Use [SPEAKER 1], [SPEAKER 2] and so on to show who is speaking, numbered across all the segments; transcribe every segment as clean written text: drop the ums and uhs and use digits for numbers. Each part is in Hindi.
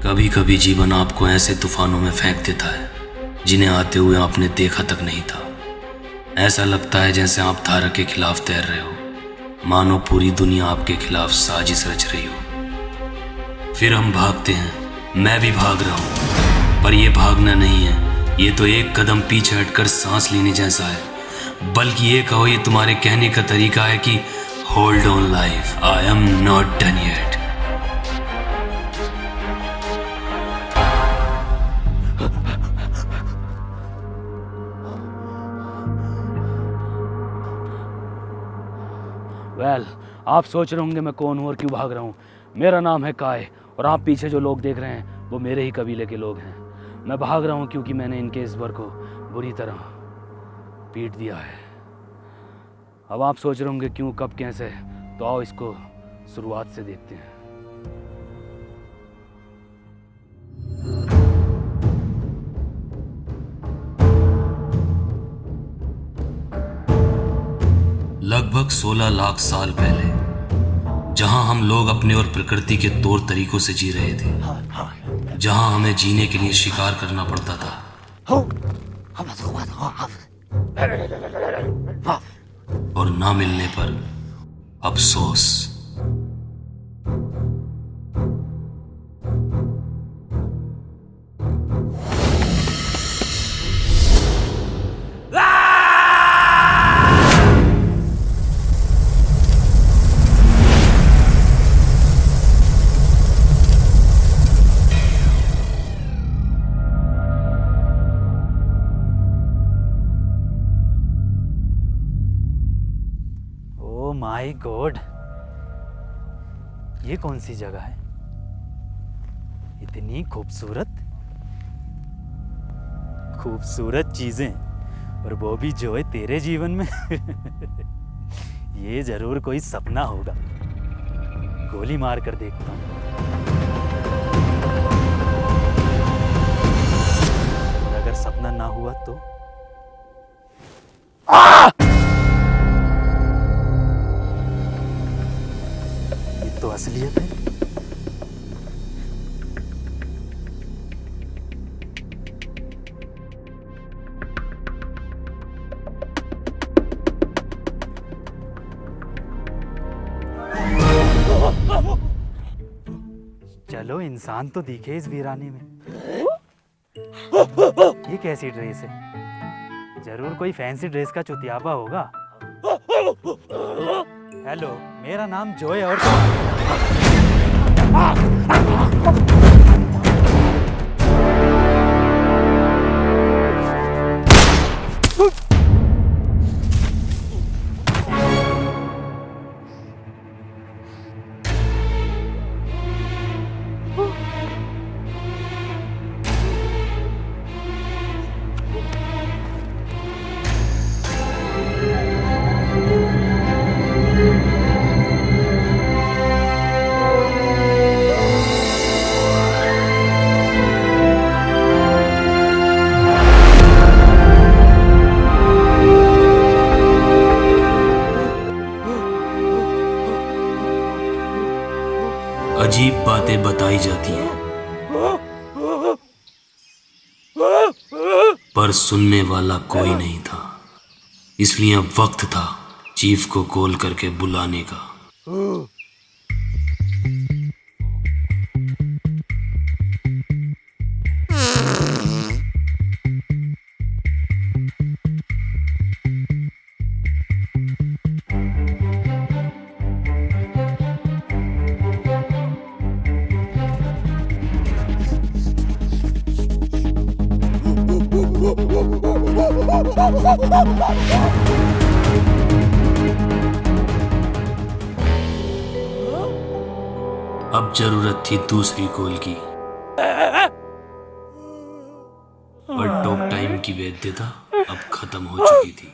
[SPEAKER 1] कभी कभी जीवन आपको ऐसे तूफानों में फेंक देता है जिन्हें आते हुए आपने देखा तक नहीं था। ऐसा लगता है जैसे आप धारा के खिलाफ तैर रहे हो, मानो पूरी दुनिया आपके खिलाफ साजिश रच रही हो। फिर हम भागते हैं, मैं भी भाग रहा हूँ, पर ये भागना नहीं है, ये तो एक कदम पीछे हटकर सांस लेने जैसा है। बल्कि ये कहो, ये तुम्हारे कहने का तरीका है कि hold on life, I am not done yet.
[SPEAKER 2] आप सोच रहे होंगे मैं कौन हूँ और क्यों भाग रहा हूँ। मेरा नाम है काय और आप पीछे जो लोग देख रहे हैं वो मेरे ही कबीले के लोग हैं। मैं भाग रहा हूँ क्योंकि मैंने इनके इस वर को बुरी तरह पीट दिया है। अब आप सोच रहे होंगे क्यों, कब, कैसे, तो आओ इसको शुरुआत से देखते हैं।
[SPEAKER 1] लगभग 16 लाख साल पहले, जहां हम लोग अपने और प्रकृति के तौर तरीकों से जी रहे थे, जहां हमें जीने के लिए शिकार करना पड़ता था और ना मिलने पर अफसोस।
[SPEAKER 3] माय गॉड, ये कौन सी जगह है? इतनी खूबसूरत चीजें, और वो भी जो है तेरे जीवन में। ये जरूर कोई सपना होगा। गोली मार कर देखता हूँ। और अगर सपना ना हुआ तो तो असलियत है। चलो, इंसान तो दिखे इस वीराने में। ये कैसी ड्रेस है? जरूर कोई फैंसी ड्रेस का चुतियाबा होगा। हेलो, मेरा नाम जोय और
[SPEAKER 1] अजीब बातें बताई जाती हैं, पर सुनने वाला कोई नहीं था। इसलिए अब वक्त था चीफ को कॉल करके बुलाने का। अब जरूरत थी दूसरी कॉल की, पर टॉक टाइम की वैधता अब खत्म हो चुकी थी।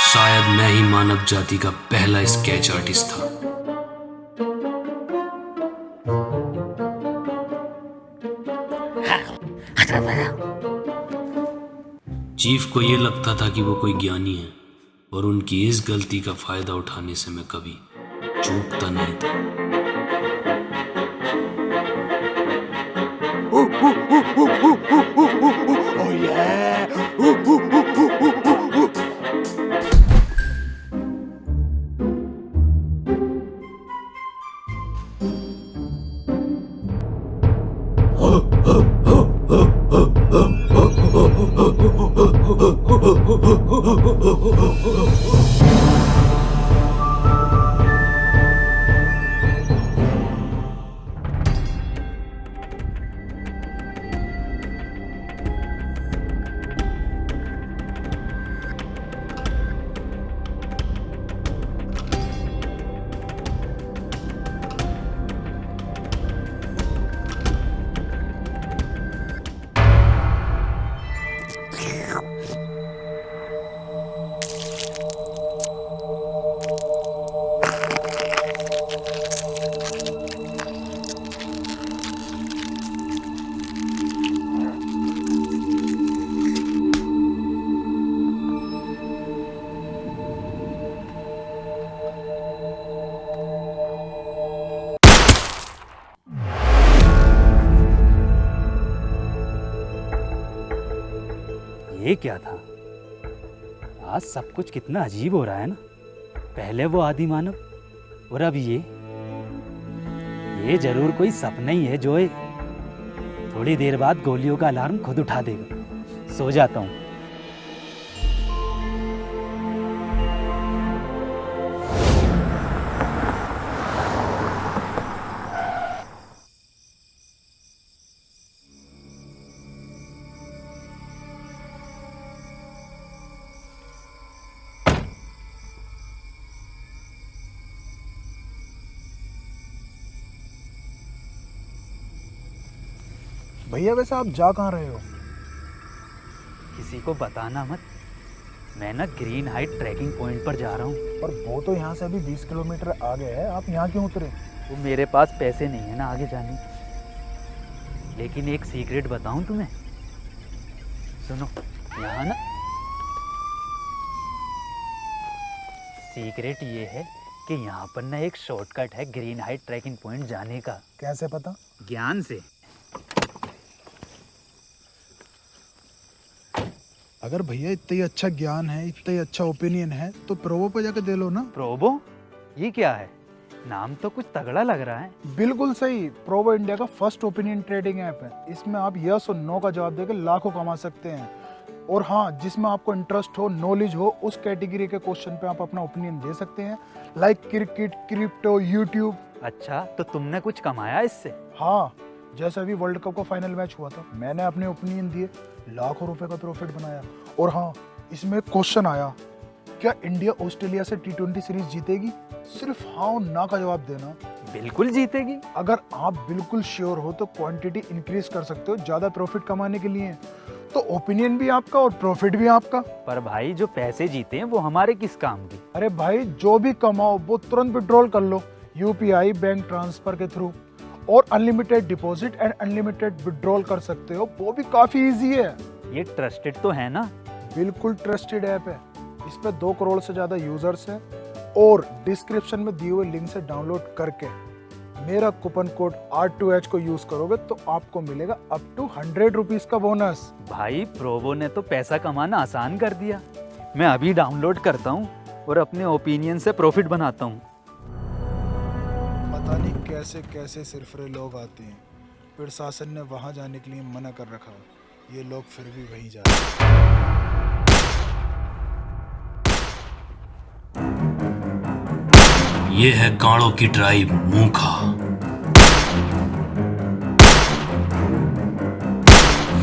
[SPEAKER 1] शायद मैं ही मानव जाति का पहला स्केच आर्टिस्ट था। चीफ को यह लगता था कि वो कोई ज्ञानी है और उनकी इस गलती का फायदा उठाने से मैं कभी चूकता नहीं था।
[SPEAKER 4] Oh yeah!
[SPEAKER 3] ये क्या था? आज सब कुछ कितना अजीब हो रहा है ना। पहले वो आदि मानव और अब ये जरूर कोई सपना ही है जोए। थोड़ी देर बाद गोलियों का अलार्म खुद उठा देगा। सो जाता हूँ।
[SPEAKER 4] भैया वैसे आप जा कहाँ रहे हो?
[SPEAKER 3] किसी को बताना मत। मैं ना ग्रीन हाइट ट्रैकिंग पॉइंट पर जा रहा हूँ।
[SPEAKER 4] पर वो तो यहाँ से अभी 20 किलोमीटर आगे है, आप यहाँ क्यों उतरे?
[SPEAKER 3] वो मेरे पास पैसे नहीं है ना आगे जाने के। लेकिन एक सीक्रेट बताऊं तुम्हें, सुनो। यहाँ ना सीक्रेट ये है कि यहाँ पर ना एक शॉर्टकट है ग्रीन हाइट ट्रैकिंग पॉइंट जाने का।
[SPEAKER 4] कैसे पता?
[SPEAKER 3] ज्ञान से।
[SPEAKER 4] अगर भैया इतना ही अच्छा ज्ञान है, इतना ही अच्छा ओपिनियन है, तो प्रोवो पे जाकर दे लो ना।
[SPEAKER 3] प्रोबो? ये क्या है? नाम तो कुछ तगड़ा लग रहा है।
[SPEAKER 4] बिल्कुल सही। प्रोवो इंडिया का फर्स्ट ओपिनियन ट्रेडिंग ऐप है। इसमें आप यस और नो का जवाब देकर लाखों कमा सकते हैं। और हाँ, जिसमें आपको इंटरेस्ट हो, नॉलेज हो, उस कैटेगरी के क्वेश्चन पे आप अपना ओपिनियन दे सकते हैं, लाइक क्रिकेट, क्रिप्टो, यूट्यूब।
[SPEAKER 3] अच्छा, तो तुमने कुछ कमाया इससे?
[SPEAKER 4] हाँ, जैसे अभी वर्ल्ड कप का फाइनल मैच हुआ था, मैंने अपने ओपिनियन दिए, लाखों रुपए का प्रॉफिट बनाया। और हाँ, इसमें एक क्वेश्चन आया, क्या इंडिया ऑस्ट्रेलिया से T20 सीरीज जीतेगी? सिर्फ हाँ और ना का जवाब देना।
[SPEAKER 3] बिल्कुल जीतेगी।
[SPEAKER 4] अगर आप बिल्कुल श्योर हो तो क्वांटिटी इंक्रीज कर सकते हो ज्यादा प्रॉफिट कमाने के लिए। तो ओपिनियन भी आपका और प्रॉफिट भी आपका।
[SPEAKER 3] पर भाई जो पैसे जीते हैं वो हमारे किस काम के?
[SPEAKER 4] अरे भाई, जो भी कमाओ वो तुरंत विड्रॉल कर लो UPI बैंक ट्रांसफर के थ्रू, और unlimited deposit and unlimited withdrawal कर सकते हो। वो भी काफी इजी है।
[SPEAKER 3] ये ट्रस्टेड तो है ना?
[SPEAKER 4] बिल्कुल ट्रस्टेड ऐप है। इस पे 2 करोड़ से ज्यादा यूजर्स हैं। और डिस्क्रिप्शन में दिए हुए लिंक से डाउनलोड करके मेरा कूपन कोड R2H को यूज करोगे तो आपको मिलेगा अप टू 100 रुपीज का बोनस।
[SPEAKER 3] भाई प्रोवो ने तो पैसा कमाना आसान कर दिया। मैं अभी डाउनलोड करता हूँ और अपने ओपिनियन से प्रॉफिट बनाता हूँ।
[SPEAKER 4] पता नहीं कैसे कैसे सिरफरे लोग आते हैं। प्रशासन ने वहां जाने के लिए मना कर रखा, ये लोग फिर भी वहीं जा रहे हैं।
[SPEAKER 1] ये है गाड़ों की ट्राइब मूखा।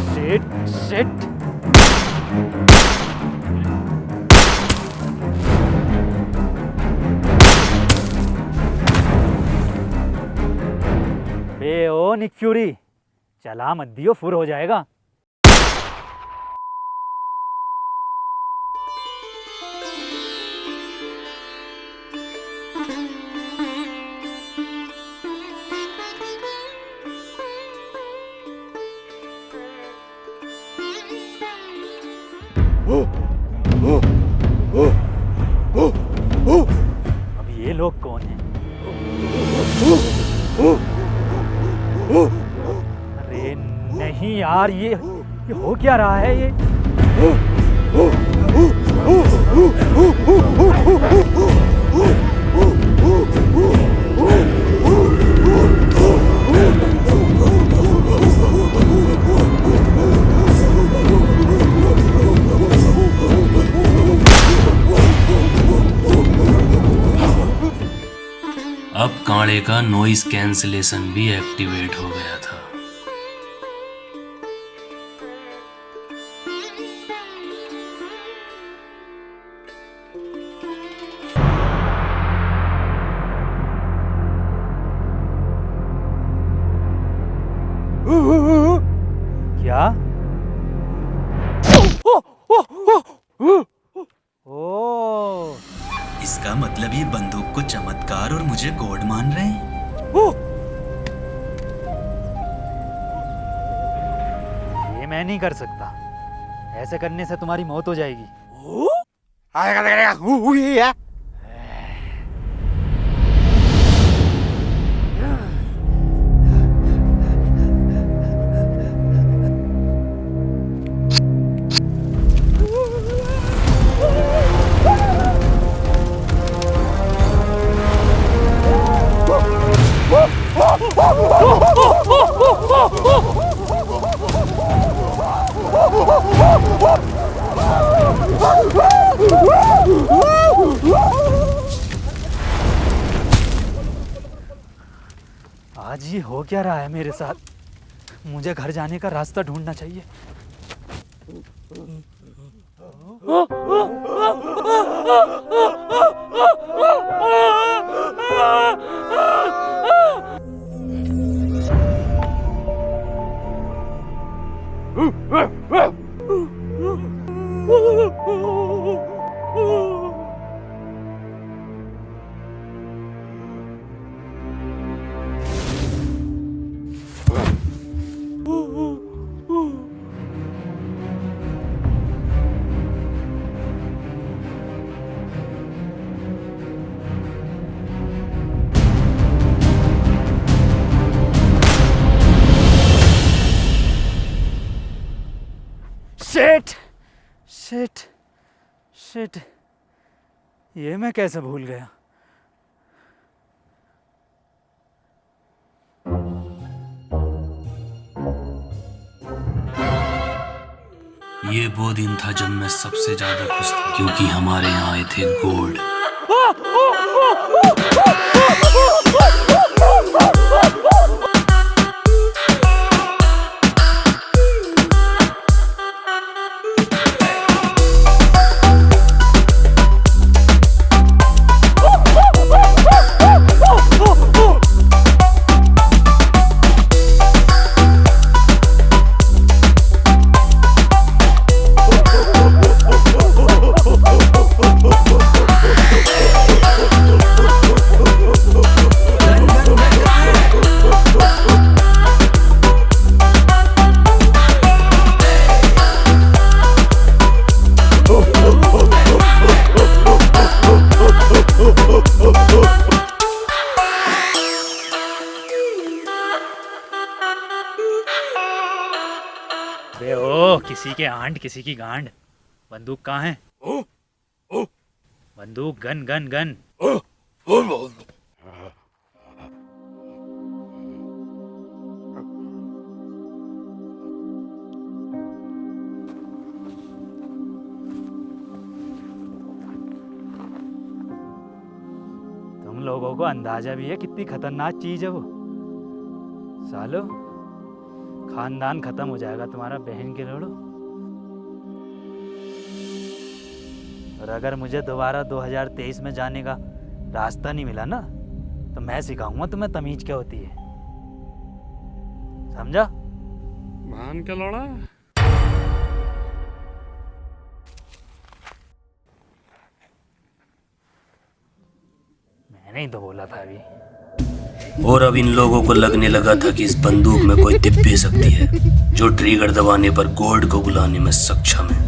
[SPEAKER 3] Shit shit. बे ओ निक फ्यूरी, चला मत दियो, फुर हो जाएगा। अब ये लोग कौन हैं? अरे नहीं यार, ये हो क्या रहा है ये?
[SPEAKER 1] अब कांडे का नॉइस कैंसलेशन भी एक्टिवेट हो गया था।
[SPEAKER 3] क्या? ओ,
[SPEAKER 5] इसका मतलब ये बंदूक को चमत्कार और मुझे गॉड मान रहे हैं।
[SPEAKER 3] ये मैं नहीं कर सकता। ऐसे करने से तुम्हारी मौत हो जाएगी। आज ये हो क्या रहा है मेरे साथ? मुझे घर जाने का रास्ता ढूंढना चाहिए। शिट शिट शिट, ये मैं कैसे भूल गया?
[SPEAKER 1] ये वो दिन था जब मैं सबसे ज्यादा खुश था, क्योंकि हमारे यहाँ आए थे गॉड।
[SPEAKER 3] बे ओ, किसी के आंट किसी की गांड। बंदूक कहाँ है? बंदूक, गन गन गन। तुम लोगों को अंदाजा भी है कितनी खतरनाक चीज है वो। सालो, खानदान खत्म हो जाएगा तुम्हारा, बहन के लोड़ो। और अगर मुझे दोबारा 2023 में जाने का रास्ता नहीं मिला ना, तो मैं सिखाऊंगा तुम्हें तमीज क्या होती है, समझा?
[SPEAKER 2] मान के लौड़ा।
[SPEAKER 3] मैंने ही तो बोला था अभी।
[SPEAKER 1] और अब इन लोगों को लगने लगा था कि इस बंदूक में कोई दिव्य शक्ति है जो ट्रिगर दबाने पर गॉड को बुलाने में सक्षम है।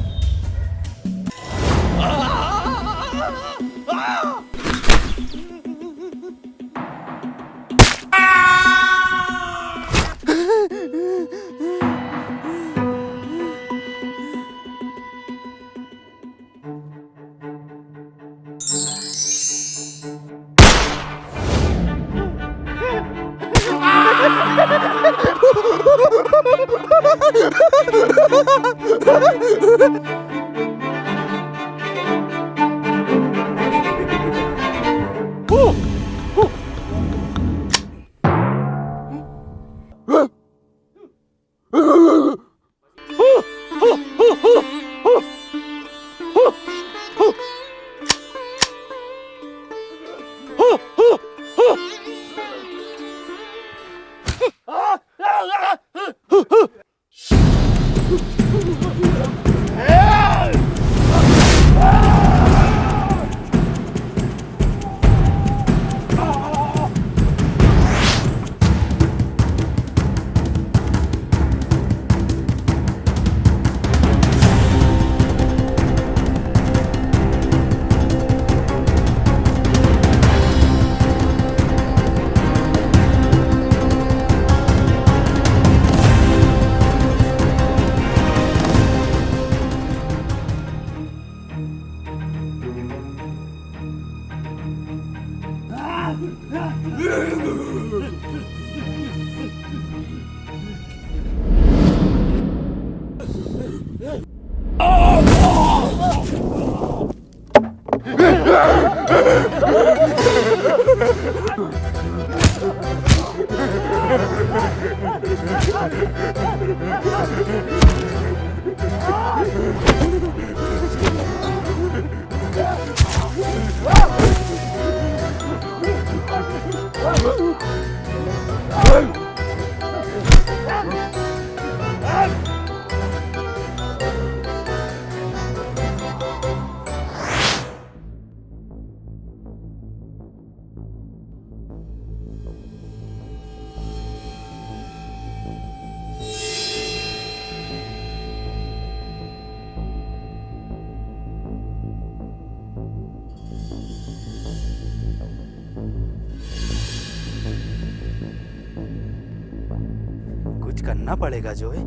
[SPEAKER 3] कुछ करना पड़ेगा जो है।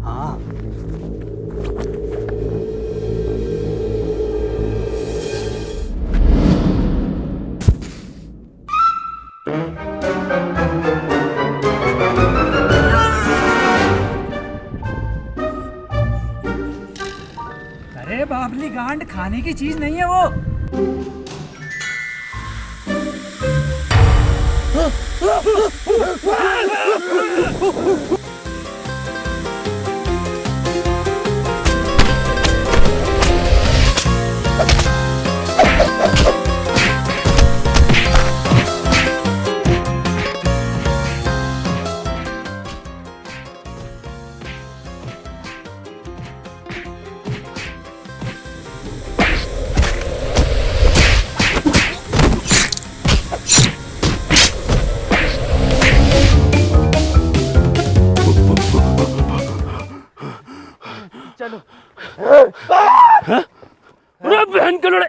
[SPEAKER 3] हाँ,
[SPEAKER 6] अरे बाबली गांड खाने की चीज नहीं है वो।
[SPEAKER 2] अरे बहन के लड़े।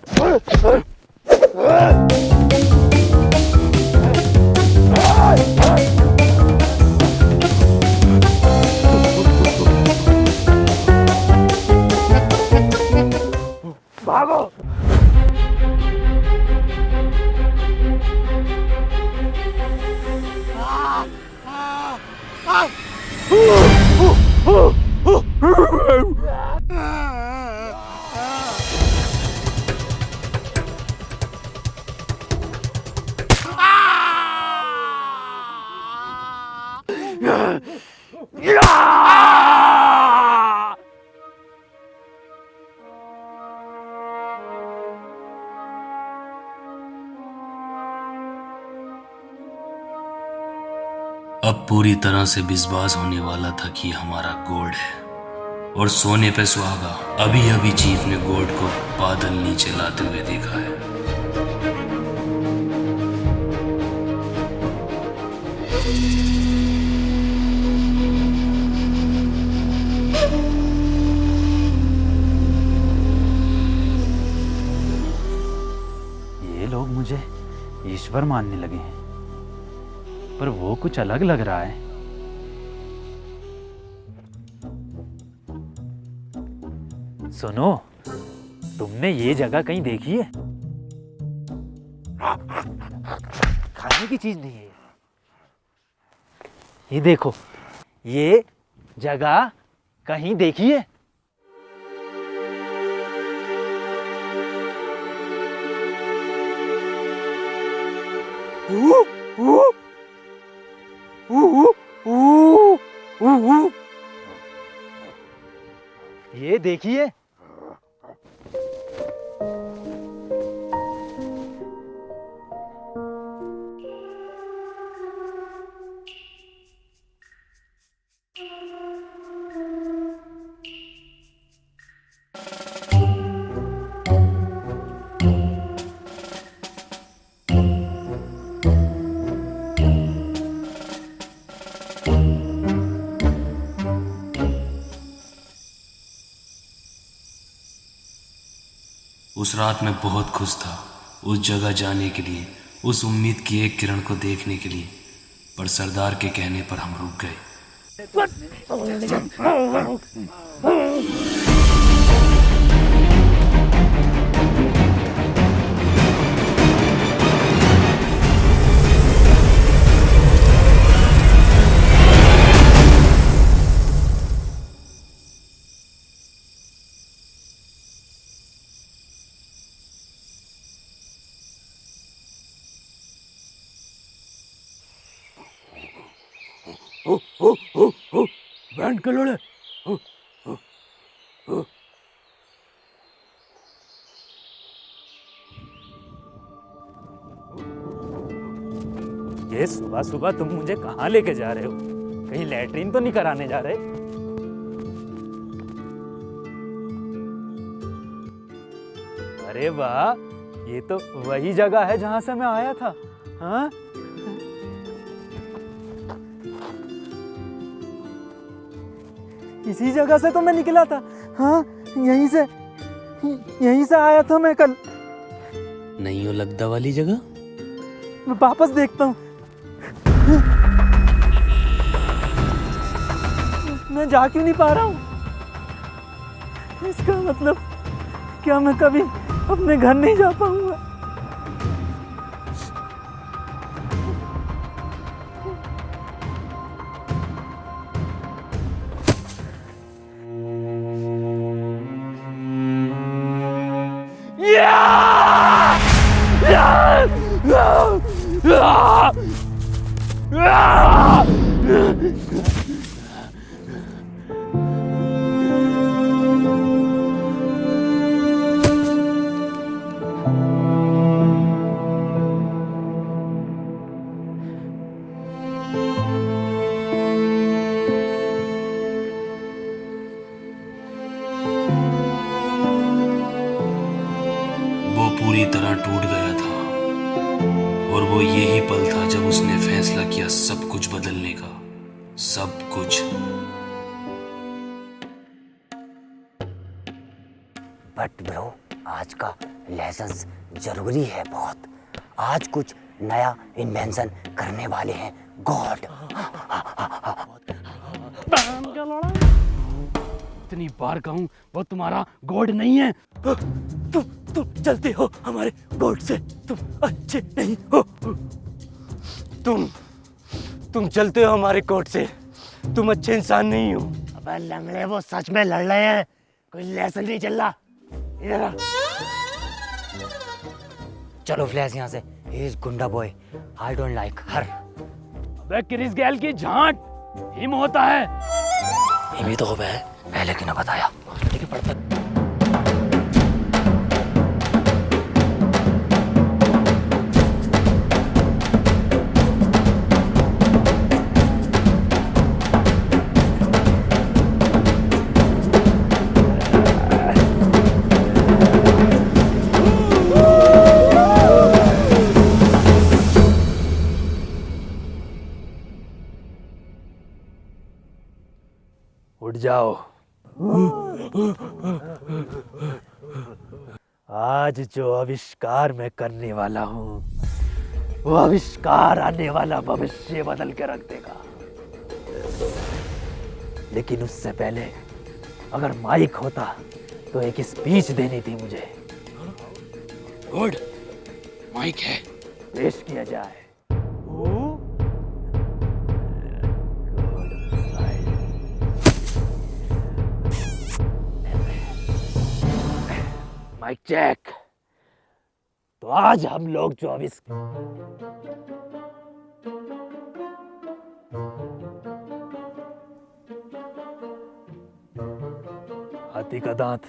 [SPEAKER 2] भागो।
[SPEAKER 1] अब पूरी तरह से विश्वास होने वाला था कि हमारा गोड है और सोने पे सुहागा। अभी अभी चीफ ने गोड को बादल नीचे लाते हुए देखा है।
[SPEAKER 3] ये लोग मुझे ईश्वर मानने लगे हैं, पर वो कुछ अलग लग रहा है। सुनो, तुमने ये जगह कहीं देखी है? खाने की चीज नहीं है ये देखो, ये जगह कहीं देखी है? ये देखिए,
[SPEAKER 1] उस रात मैं बहुत खुश था, उस जगह जाने के लिए, उस उम्मीद की एक किरण को देखने के लिए, पर सरदार के कहने पर हम रुक गए।
[SPEAKER 2] बैंड के लोड़े,
[SPEAKER 3] ये सुबह सुबह तुम मुझे कहाँ लेके जा रहे हो? कहीं लैट्रीन तो नहीं कराने जा रहे? अरे वाह, ये तो वही जगह है जहां से मैं आया था। हाँ, इसी जगह से तो मैं निकला था। हाँ, यहीं से आया था मैं कल।
[SPEAKER 1] नहीं हो लगदा वाली जगह?
[SPEAKER 3] मैं वापस देखता हूँ। मैं जा क्यों नहीं पा रहा हूँ? इसका मतलब क्या मैं कभी अपने घर नहीं जा पाऊंगा?
[SPEAKER 1] वो पूरी तरह टूट गया था और वो यही पल था जब उसने फैसला किया सब कुछ बदलने का, सब कुछ।
[SPEAKER 7] बट ब्रो, आज का लेसन्स जरूरी है बहुत। आज कुछ नया इन्वेंशन करने वाले हैं गॉड।
[SPEAKER 2] इतनी बार कहूं, वो तुम्हारा गॉड नहीं है।
[SPEAKER 8] तुम चलते हो हमारे गॉड से, तुम अच्छे नहीं हो। तुम चलते हो हमारे कोर्ट से, तुम अच्छे इंसान नहीं हो।
[SPEAKER 7] अबे लंगड़े, वो सच में लड़ रहे हैं, कोई लेसन नहीं चल रहा। इधर आ। चलो फ्लैश यहाँ से। ही इज गुंडा बॉय, आई डोंट लाइक हर।
[SPEAKER 2] अबे क्रिस गैल की झांट, हिम होता है।
[SPEAKER 7] ये भी तो हो है, पहले क्यों ना बताया?
[SPEAKER 2] ठीक है, पढ़ता। उठ जाओ। आज जो आविष्कार मैं करने वाला हूँ, वो आविष्कार आने वाला भविष्य बदल के रख देगा। लेकिन उससे पहले अगर माइक होता तो एक स्पीच देनी थी मुझे। गुड, माइक है, पेश किया जाए। Mike check. तो आज हम लोग जो हाथी का दांत,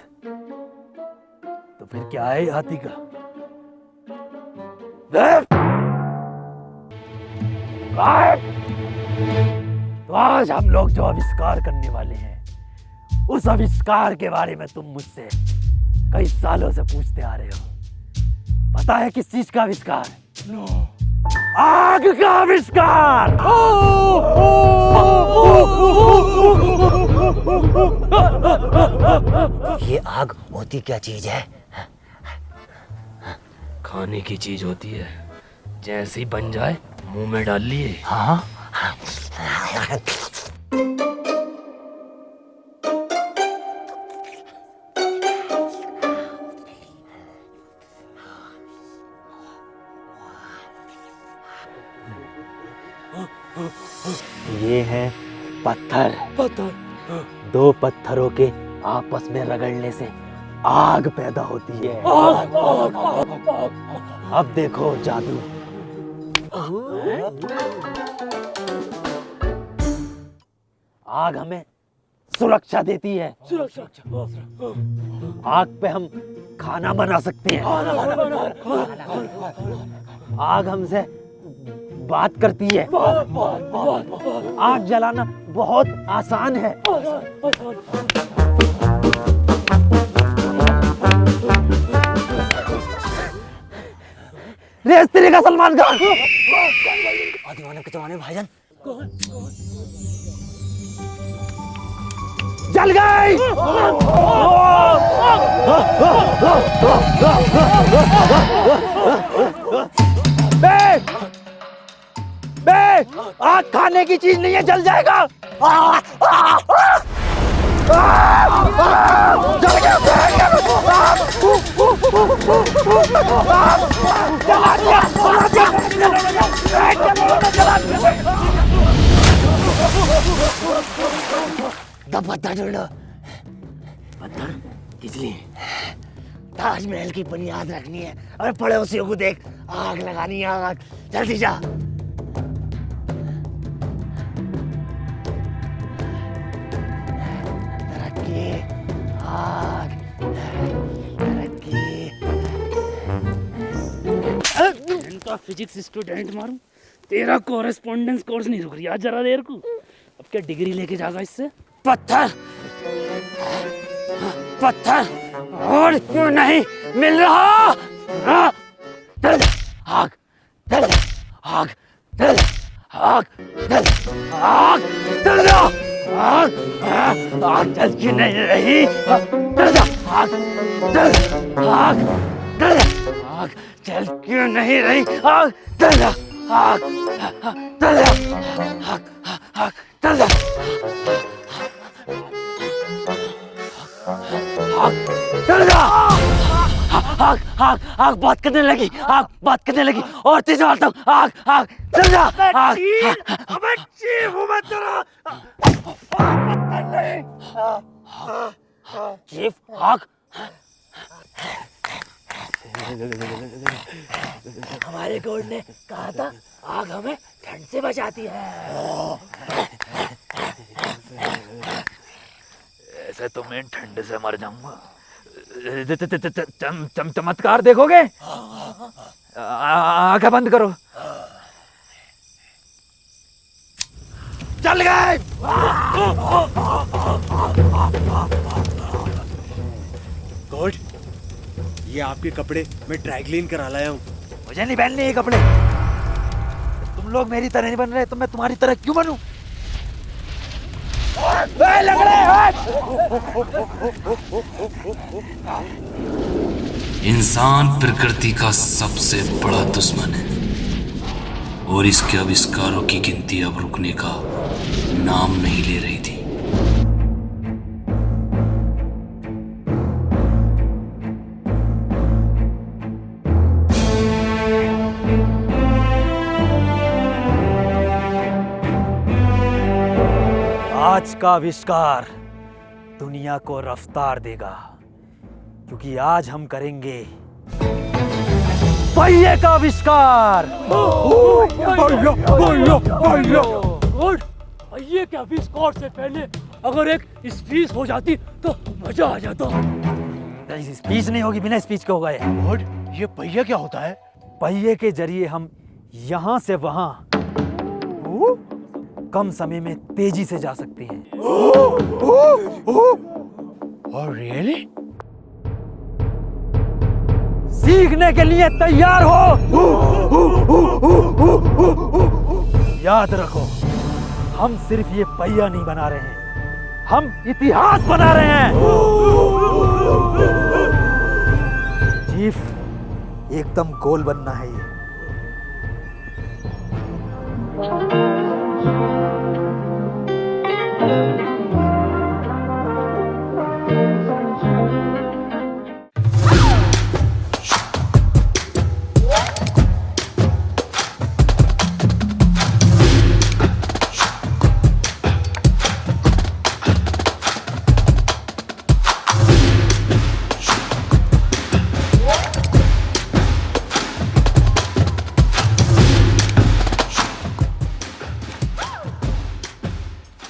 [SPEAKER 2] तो फिर क्या है हाथी का? तो आज हम लोग जो आविष्कार करने वाले हैं, उस आविष्कार के बारे में तुम मुझसे कई सालों से पूछते आ रहे हो। पता है किस चीज का आविष्कार? आग का आविष्कार।
[SPEAKER 7] ये आग होती क्या चीज है?
[SPEAKER 1] खाने की चीज होती है, जैसे ही बन जाए मुंह में डाल लिए।
[SPEAKER 7] हाँ,
[SPEAKER 3] ये है पत्थर। दो पत्थरों के आपस में रगड़ने से आग पैदा होती है। अब देखो जादू। आग हमें सुरक्षा देती है। आग पे हम खाना बना सकते हैं। आग हमसे बात करती है। आग जलाना बहुत आसान है। रेस तेरे का सलमान खान।
[SPEAKER 7] दीवाने के जमाने में भाईजान
[SPEAKER 3] जल गई। बे, आग खाने की चीज नहीं है, जल जाएगा। जल गया, जला दिया, जला दिया।
[SPEAKER 7] पत्थर ढूंढो।
[SPEAKER 8] पत्थर किस लिए?
[SPEAKER 7] ताजमहल की बुनियाद रखनी है और पड़ोसियों को देख आग लगानी है। आग जल्दी जा। तरक्की, आग, तरक्की।
[SPEAKER 2] इनका फिजिक्स स्टूडेंट मारूं, तेरा कोरेस्पोंडेंस कोर्स नहीं रुक रहा जरा देर को। अब क्या डिग्री लेके जाएगा इससे?
[SPEAKER 7] पत्थर, पत्थर और क्यों नहीं मिल रहा? चल आग, चल आग, चल आग, चल आग, चल आग, आग जल क्यों नहीं रही? चल आग, चल आग, चल आग जल क्यों नहीं रही? आग चल आग, चल आग, आग चल चल जा। आग, आग, आग बात करने लगी। आग बात करने लगी और तेज मारता हूँ। आग, आग, चल जा। आग, चीफ, आग। हमारे गॉड ने कहा था आग हमें ठंड से बचाती है।
[SPEAKER 3] से तो मैं ठंड से मर जाऊंगा। चमत्कार देखोगे? आंखें बंद करो। चल गए।
[SPEAKER 8] गॉड, ये आपके कपड़े मैं ड्राई क्लीन करा लाया हूँ।
[SPEAKER 3] मुझे नहीं पहनने ये कपड़े। तुम लोग मेरी तरह नहीं बन रहे तो मैं तुम्हारी तरह क्यों बनूं?
[SPEAKER 1] इंसान प्रकृति का सबसे बड़ा दुश्मन है और इसके आविष्कारों की गिनती अब रुकने का नाम नहीं ले रही थी।
[SPEAKER 3] आज का आविष्कार दुनिया को रफ्तार देगा, क्योंकि आज हम करेंगे पहिए का आविष्कार।
[SPEAKER 2] पहिए के आविष्कार से पहले अगर एक स्पीच हो जाती तो मजा आ जाता।
[SPEAKER 3] स्पीच नहीं होगी, बिना स्पीच के होगा ये।
[SPEAKER 8] गॉड, ये पहिया क्या होता है?
[SPEAKER 3] पहिए के जरिए हम यहाँ से वहाँ कम समय में तेजी से जा सकते हैं।
[SPEAKER 8] और रियली?
[SPEAKER 3] सीखने के लिए तैयार हो? याद रखो, हम सिर्फ ये पहिया नहीं बना रहे हैं, हम इतिहास बना रहे हैं। चीफ, एकदम गोल बनना है ये।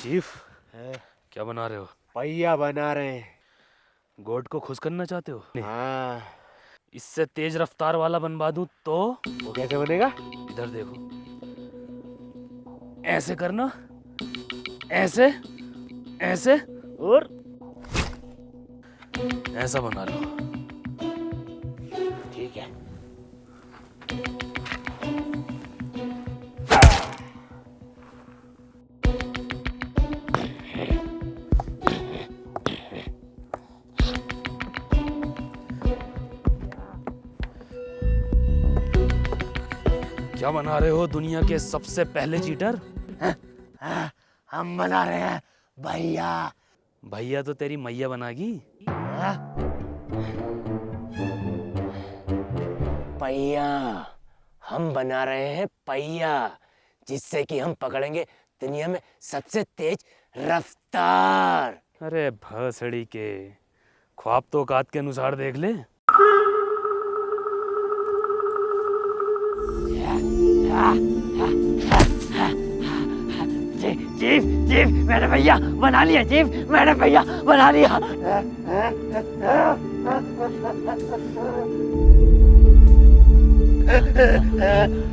[SPEAKER 2] चीफ, क्या बना रहे हो?
[SPEAKER 8] पहिया बना रहे हैं।
[SPEAKER 2] गॉड को खुश करना चाहते हो?
[SPEAKER 8] हाँ।
[SPEAKER 2] इससे तेज रफ्तार वाला बनवा दूं तो?
[SPEAKER 8] वो कैसे बनेगा?
[SPEAKER 2] इधर देखो, ऐसे करना, ऐसे, ऐसे और ऐसा बना लो।
[SPEAKER 8] ठीक है।
[SPEAKER 2] क्या बना रहे हो दुनिया के सबसे पहले चीटर?
[SPEAKER 8] हम बना रहे हैं भैया।
[SPEAKER 2] भैया तो तेरी मैया बनागी।
[SPEAKER 7] पहिया, हम बना रहे हैं पहिया, जिससे कि हम पकड़ेंगे दुनिया में सबसे तेज रफ्तार।
[SPEAKER 2] अरे भसड़ी के, ख्वाब तो औकात के अनुसार देख ले।
[SPEAKER 7] चीफ, चीफ, मैंने भैया बना लिया। चीफ, मैंने भैया बना लिया।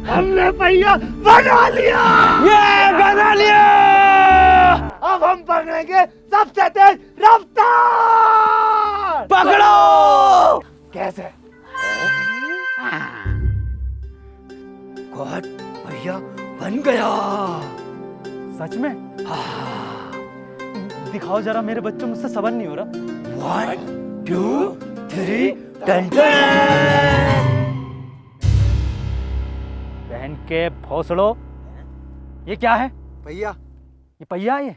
[SPEAKER 7] हमने भैया बना लिया। ये बना लिया। अब हम पकड़ेंगे सबसे तेज रफ्तार। पकड़ो। कैसे?
[SPEAKER 3] गॉड, भैया बन गया। सच में? हाँ। दिखाओ जरा, मेरे बच्चों, मुझसे सबर नहीं हो रहा। 1 2 3 पहन के भोसड़ो। ये क्या है?
[SPEAKER 8] पहिया।
[SPEAKER 3] ये पहिया है? ये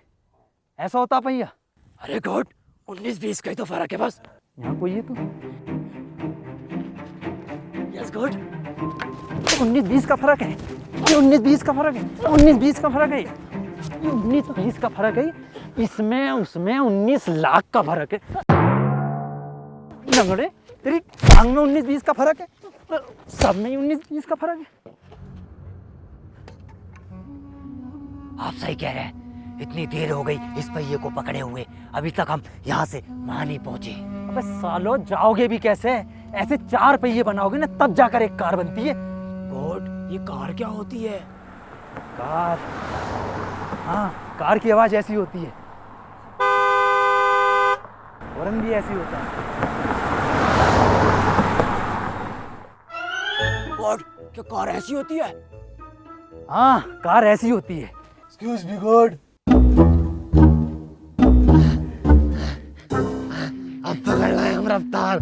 [SPEAKER 3] ऐसा होता पहिया?
[SPEAKER 2] अरे गॉड, 19-20 का ही तो फर्क है बस।
[SPEAKER 3] यहाँ कोई है तो?
[SPEAKER 2] यस गॉड,
[SPEAKER 3] 19-20 का फर्क है। ये 19-20 का फर्क है। 19-20 का फर्क है। ये 19-20 का फर्क है। इसमें उसमें 19 लाख का फर्क है। लंगड़े, तेरी टांग में 19-20 का फर्क है, सब में 19-20 का फर्क है।
[SPEAKER 7] आप सही कह रहे हैं।
[SPEAKER 8] इतनी देर हो गई इस पहिए को पकड़े हुए, अभी तक हम यहाँ से वहां नहीं पहुंचे।
[SPEAKER 3] अबे सालो, जाओगे भी कैसे? ऐसे 4 पहिए बनाओगे ना तब जाकर एक कार बनती है।
[SPEAKER 8] गॉड, ये कार क्या होती है?
[SPEAKER 3] कार? हाँ, कार की आवाज ऐसी होती है, हॉर्न भी ऐसी होता है।
[SPEAKER 8] गॉड, क्या कार ऐसी होती है?
[SPEAKER 3] हाँ, कार ऐसी होती है।
[SPEAKER 7] Excuse me God. अब पकड़ना है हम रफ्तार।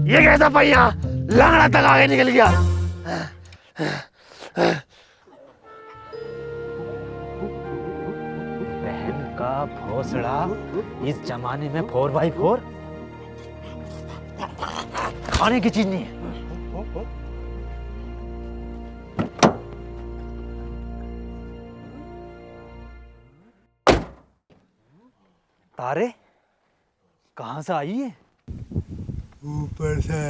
[SPEAKER 7] ये कैसा पहिया लंगड़ा तक आगे निकल गया।
[SPEAKER 3] बहन का भोसड़ा, इस जमाने में 4x4 खाने की चीज नहीं है। तारे कहाँ से आई है?
[SPEAKER 7] ऊपर से।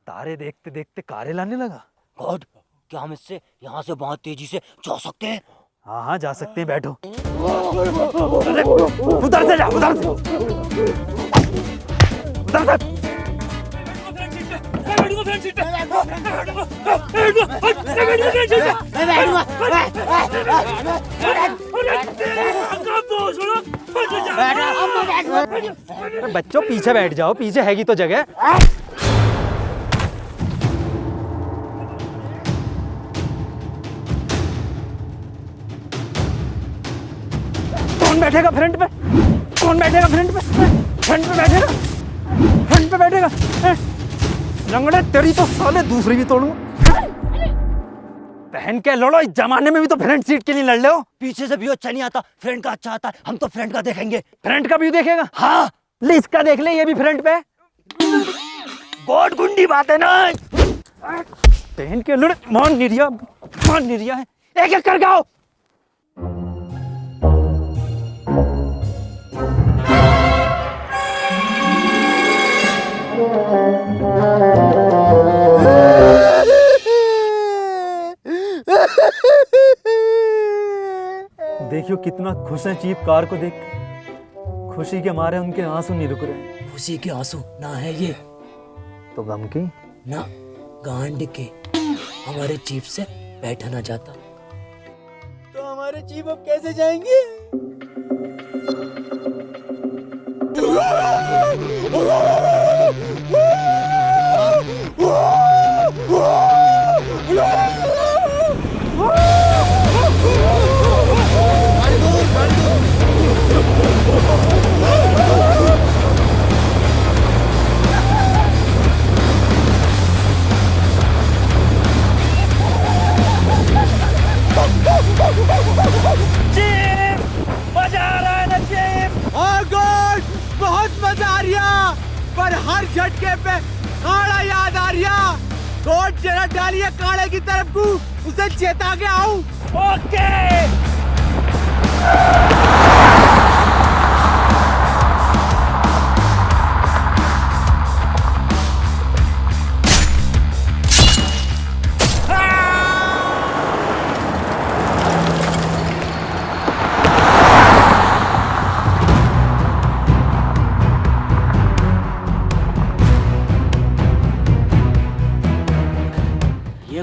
[SPEAKER 3] तारे देखते देखते कारे लाने लगा।
[SPEAKER 8] गॉड, क्या हम इससे यहाँ से बहुत तेजी से जा सकते हैं?
[SPEAKER 3] हाँ हाँ, जा सकते हैं, बैठो। अरे, उधर से जा, उधर से, उधर से। बच्चों पीछे बैठ जाओ, पीछे हैगी तो जगह। कौन बैठेगा फ्रंट पे? कौन बैठेगा फ्रंट पे? फ्रंट पे बैठेगा, फ्रंट पे बैठेगा। लंगड़े, तेरी तो साले दूसरी भी तोड़ूं। पहन के लड़ो, इस जमाने में भी तो फ्रंट सीट के लिए लड़ रहे हो।
[SPEAKER 8] पीछे से व्यू अच्छा नहीं आता, फ्रंट का अच्छा आता है। हम तो फ्रंट का देखेंगे।
[SPEAKER 3] फ्रंट का व्यू देखेगा?
[SPEAKER 8] हाँ,
[SPEAKER 3] ले इसका देख ले, ये भी फ्रंट पे है।
[SPEAKER 8] गॉड, गुंडी बात है ना।
[SPEAKER 3] पहन के लड़, मान निर्या है। एक एक कर आओ। देखियो कितना खुश है चीफ कार को देख के। खुशी के मारे उनके आंसू नहीं रुक रहे।
[SPEAKER 8] खुशी के आंसू ना है ये,
[SPEAKER 3] तो गम की?
[SPEAKER 8] ना गांड के। हमारे चीफ से बैठा ना जाता तो हमारे चीफ अब कैसे जाएंगे?
[SPEAKER 6] पर हर झटके पे काड़ा याद आ रिया। गोट जरा डालिए काड़े की तरफ को, उसे चेता के आऊं। ओके।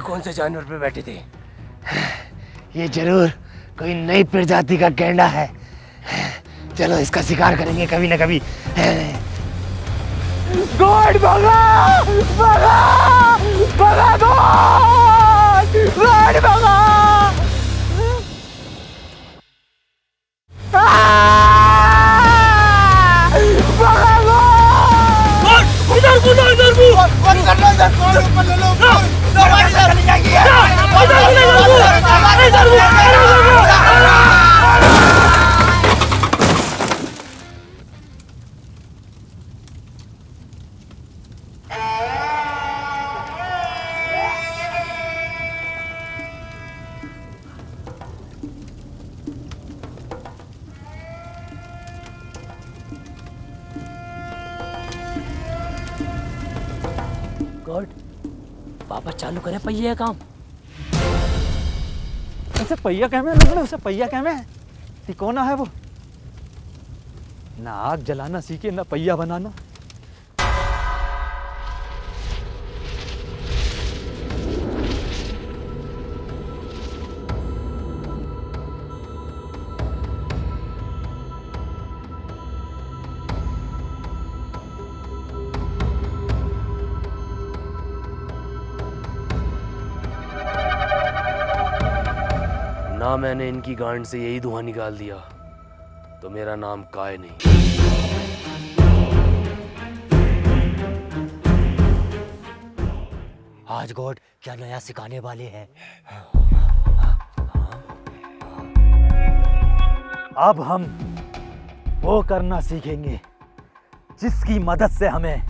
[SPEAKER 7] कौन से जानवर पे बैठे थे? ये जरूर कोई नई प्रजाति का गैंडा है। चलो इसका शिकार करेंगे कभी ना कभी। गॉड, भगा भगा भगा, गॉड गॉड भगा।
[SPEAKER 8] गॉड, वापस चालू करें पहिए का काम।
[SPEAKER 3] उसे पहिया कहमे लंगड़े, उसे पहिया कहमे तिकोना है वो। ना आग जलाना सीखे ना पहिया बनाना।
[SPEAKER 2] ना मैंने इनकी गांड से यही धुआं निकाल दिया तो मेरा नाम काय नहीं।
[SPEAKER 8] आज गॉड क्या नया सिखाने वाले हैं।
[SPEAKER 3] अब हम वो करना सीखेंगे जिसकी मदद से हमें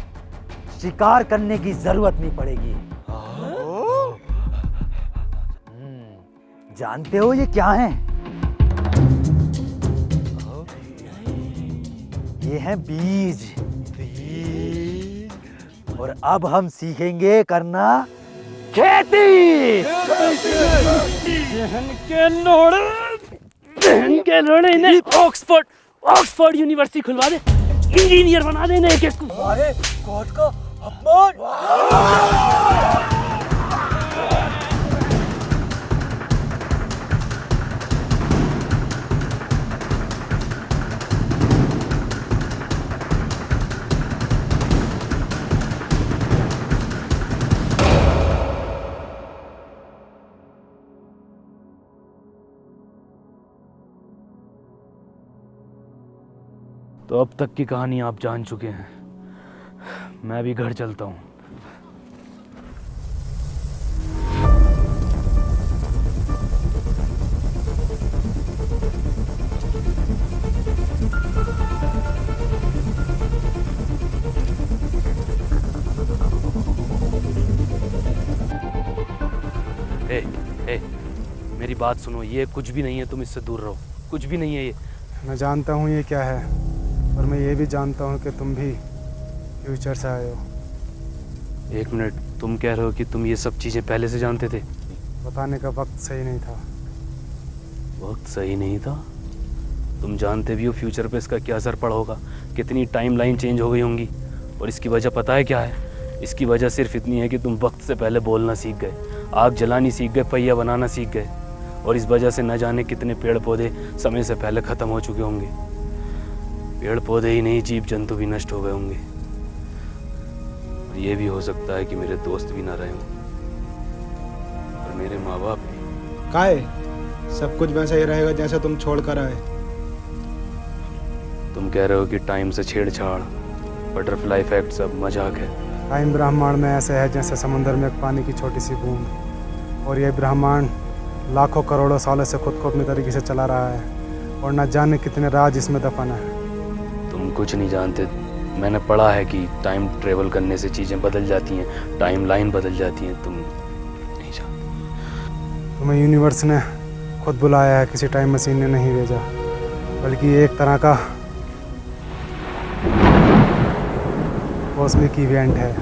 [SPEAKER 3] शिकार करने की जरूरत नहीं पड़ेगी। जानते हो ये क्या है? ये हैं बीज। और अब हम सीखेंगे करना खेती।
[SPEAKER 2] बहन के लोड़े इन्हें ऑक्सफोर्ड यूनिवर्सिटी खुलवा दे, इंजीनियर बना दे इन्हें एक एक को।
[SPEAKER 8] अरे गॉड का अपमान।
[SPEAKER 2] तो अब तक की कहानी आप जान चुके हैं, मैं भी घर चलता हूँ। ए, मेरी बात सुनो, ये कुछ भी नहीं है, तुम इससे दूर रहो। कुछ भी नहीं है ये।
[SPEAKER 9] मैं जानता हूँ ये क्या है, और मैं ये भी जानता हूँ कि तुम भी फ्यूचर से आए हो।
[SPEAKER 2] एक मिनट, तुम कह रहे हो कि तुम ये सब चीज़ें पहले से जानते थे?
[SPEAKER 9] बताने का वक्त सही नहीं था।
[SPEAKER 2] वक्त सही नहीं था? तुम जानते भी हो फ्यूचर पे इसका क्या असर पड़ा होगा, कितनी टाइमलाइन चेंज हो गई होंगी। और इसकी वजह पता है क्या है? इसकी वजह सिर्फ इतनी है कि तुम वक्त से पहले बोलना सीख गए, आग जलानी सीख गए, पहिया बनाना सीख गए। और इस वजह से न जाने कितने पेड़ पौधे समय से पहले ख़त्म हो चुके होंगे। पेड़ पौधे ही नहीं, जीव जंतु भी नष्ट हो गए होंगे। और ये भी हो सकता है कि मेरे दोस्त भी ना रहे हों, और मेरे माँ बाप भी।
[SPEAKER 9] काय सब कुछ वैसा ही रहेगा जैसा तुम छोड़ कर आए।
[SPEAKER 2] तुम कह रहे हो कि टाइम से छेड़छाड़, बटरफ्लाई इफेक्ट सब मजाक है।
[SPEAKER 9] टाइम ब्रह्मांड में ऐसे है जैसे समुद्र में एक पानी की छोटी सी बूंद। और ये ब्रह्मांड लाखों करोड़ों सालों से खुद को अपने तरीके से चला रहा है, और न जाने कितने राज इसमें दफन है।
[SPEAKER 2] तुम कुछ नहीं जानते। मैंने पढ़ा है कि टाइम ट्रेवल करने से चीज़ें बदल जाती हैं, टाइम लाइन बदल जाती हैं। तुम नहीं जानते।
[SPEAKER 9] तुम्हें यूनिवर्स ने खुद बुलाया है, किसी टाइम मशीन ने नहीं भेजा, बल्कि ये एक तरह का कॉस्मिक इवेंट है।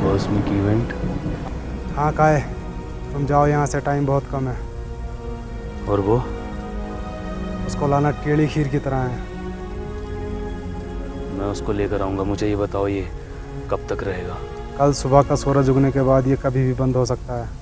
[SPEAKER 2] Cosmic event?
[SPEAKER 9] हाँ काय, तुम जाओ यहाँ से, टाइम बहुत कम है।
[SPEAKER 2] और वो?
[SPEAKER 9] उसको लाना टेढ़ी खीर की तरह है।
[SPEAKER 2] मैं उसको लेकर आऊँगा। मुझे ये बताओ, ये कब तक रहेगा?
[SPEAKER 9] कल सुबह का सूरज उगने के बाद ये कभी भी बंद हो सकता है।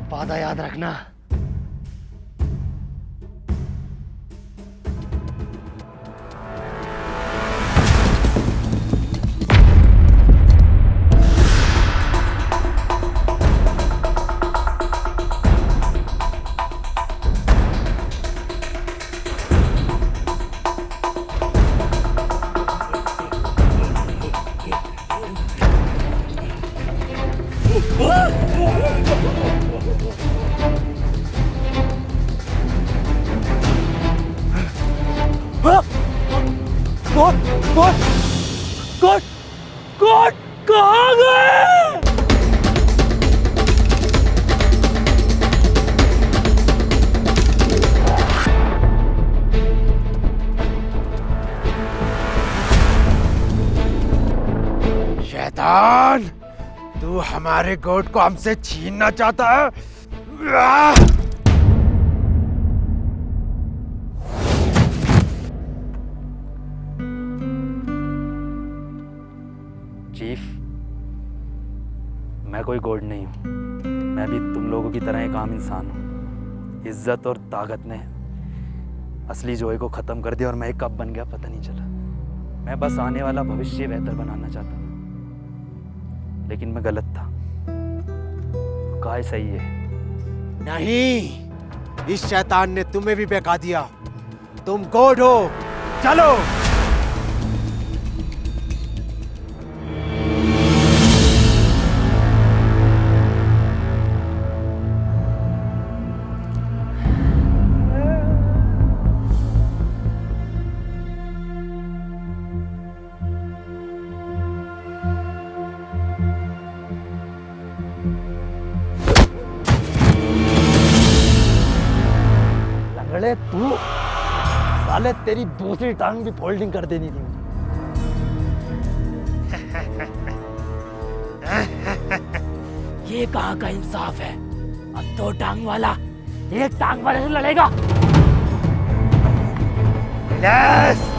[SPEAKER 8] वादा याद रखना।
[SPEAKER 3] कोट कोट कहाँ गए?
[SPEAKER 6] शैतान, तू हमारे गोट को हमसे छीनना चाहता है?
[SPEAKER 2] चीफ, मैं कोई गॉड नहीं हूँ। मैं भी तुम लोगों की तरह एक आम इंसान हूँ। इज्जत और ताकत ने असली जोए को ख़त्म कर दिया और मैं एक कब बन गया पता नहीं चला। मैं बस आने वाला भविष्य बेहतर बनाना चाहता था, लेकिन मैं गलत था। काय सही है।
[SPEAKER 6] नहीं, इस शैतान ने तुम्हें भी बहका दिया। तुम गोड हो। चलो।
[SPEAKER 3] लंगड़े तू, साले तेरी दूसरी टांग भी फोल्डिंग कर देनी थी।
[SPEAKER 8] ये कहाँ का इंसाफ है? अब दो टांग वाला एक टांग वाले से लड़ेगा।
[SPEAKER 6] यस।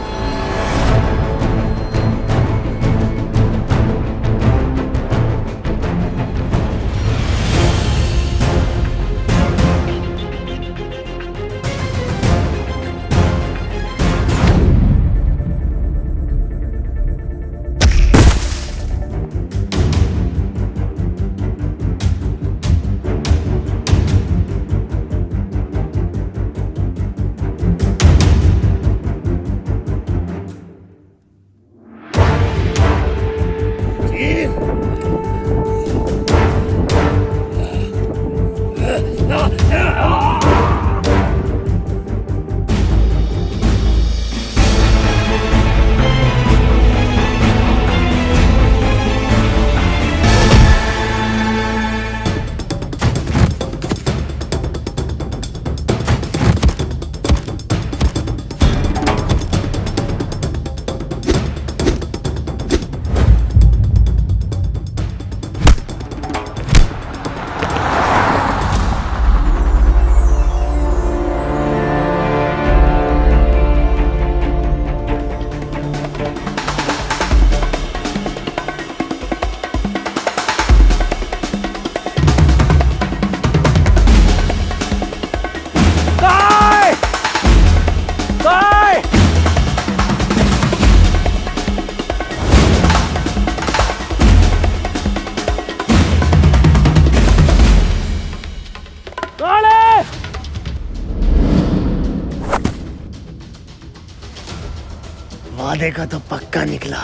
[SPEAKER 6] वादे का तो पक्का निकला।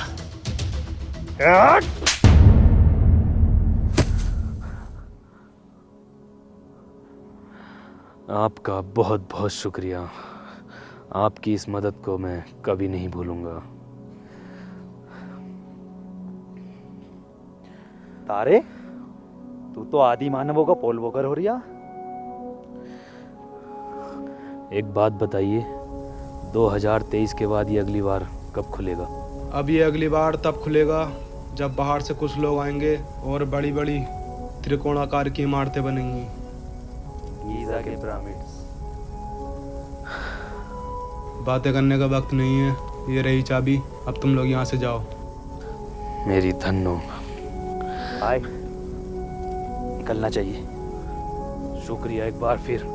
[SPEAKER 2] आपका बहुत बहुत शुक्रिया। आपकी इस मदद को मैं कभी नहीं भूलूंगा।
[SPEAKER 3] तारे, तू तो आदि मानवों का पोल वोकर हो रिया।
[SPEAKER 2] एक बात बताइए, 2023 के बाद ये अगली बार कब खुलेगा?
[SPEAKER 9] अब ये अगली बार तब खुलेगा जब बाहर से कुछ लोग आएंगे और बड़ी बड़ी त्रिकोणाकार की इमारतें बनेंगी।
[SPEAKER 2] गीज़ा के पिरामिड्स।
[SPEAKER 9] बातें करने का वक्त नहीं है, ये रही चाबी। अब तुम लोग यहाँ से जाओ।
[SPEAKER 2] मेरी धन्नो। हाय, निकलना चाहिए। शुक्रिया एक बार फिर।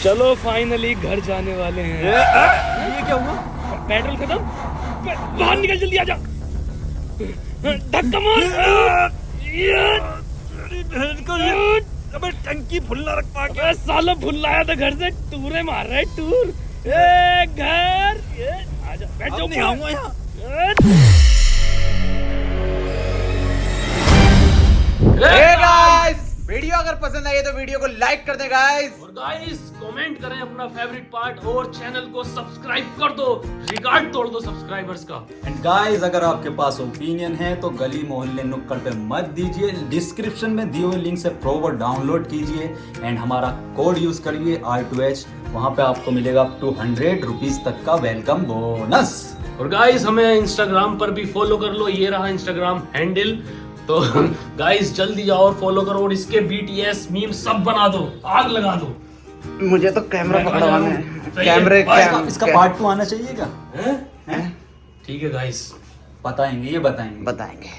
[SPEAKER 2] चलो फाइनली घर जाने वाले हैं।
[SPEAKER 3] ये क्या हुआ?
[SPEAKER 2] पेट्रोल खत्म। बाहर निकल, जल्दी आजा। धक्का मार।
[SPEAKER 3] अबे टंकी फुल्ला रख पा
[SPEAKER 2] अबे साला फुल आया था घर से। टूरे मार रहा है टूर। ए घर, आजा बैठ जाओ।
[SPEAKER 3] नहीं आऊंगा यहाँ।
[SPEAKER 6] Hey guys, वीडियो अगर पसंद आई तो वीडियो को लाइक कर दे गाइस।
[SPEAKER 2] और गाइस कमेंट करें अपना फेवरेट पार्ट और चैनल को सब्सक्राइब कर दो, रिकॉर्ड तोड़ दो सब्सक्राइबर्स का।
[SPEAKER 10] एंड गाइस अगर आपके पास ओपिनियन है तो गली मोहल्ले नुक्कड़ पे मत दीजिए, डिस्क्रिप्शन में दिए हुए लिंक से प्रोवर डाउनलोड कीजिए एंड हमारा कोड यूज करिए R2H, वहाँ पे आपको मिलेगा 200 रुपीज तक का वेलकम बोनस।
[SPEAKER 2] और गाइस हमें इंस्टाग्राम पर भी फॉलो कर लो, ये रहा इंस्टाग्राम हैंडल। तो गाइस जल्दी जाओ और फॉलो करो और इसके BTS मीम सब बना दो, आग लगा दो।
[SPEAKER 6] मुझे तो कैमरा पकड़वाना है,
[SPEAKER 2] कैमरे
[SPEAKER 10] इसका पार्ट 2 आना चाहिए क्या?
[SPEAKER 2] ठीक है गाइस,
[SPEAKER 10] बताएंगे, ये बताएंगे।
[SPEAKER 6] बताएंगे।